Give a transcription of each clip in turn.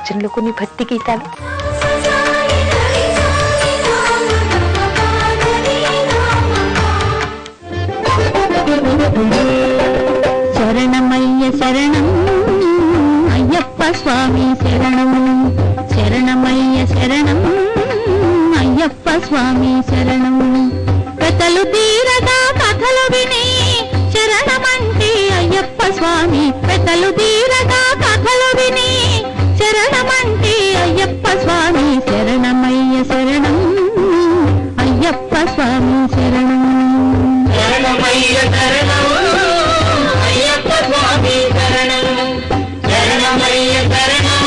భజనలు, కొన్ని భక్తి గీతాలు. శరణమయ్య శరణం అయ్యప్ప స్వామి శరణం, శరణమయ్య శరణం అయ్యప్ప స్వామి శరణం. కథలు తీరగా కథలు విని శరణమంటే అయ్యప్ప స్వామి, కథలు తీరగా కథలు విని శరణమంటే అయ్యప్ప స్వామి. శరణమయ్య శరణం అయ్యప్ప స్వామి శరణం, శరణమయ్య శరణం అయ్యప్ప స్వామి శరణం, శరణమయ్య శరణం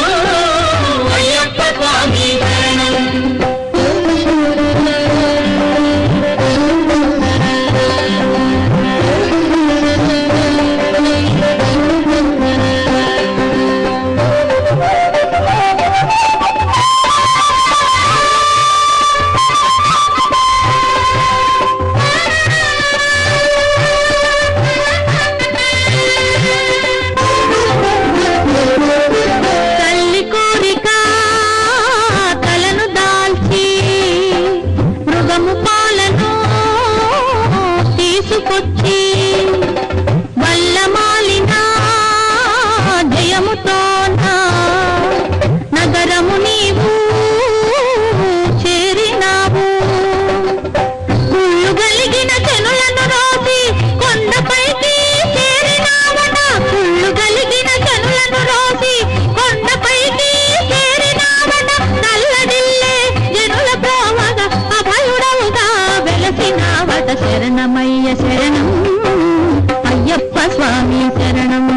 అయ్యప్ప స్వామి శరణం. నగరము నీవు చేరినావు, కుళ్ళు గలిగిన చెనులను రోసి కొండపైకి చేరినావట, కుళ్ళు గలిగిన చెనులను రోసి కొండపైకి చేరినావట. నల్లడిల్లే జనుల ప్రోవగా అభయుడవుగా వెలసినావట. శరణమయ్య శరణం అయ్యప్ప స్వామి శరణం.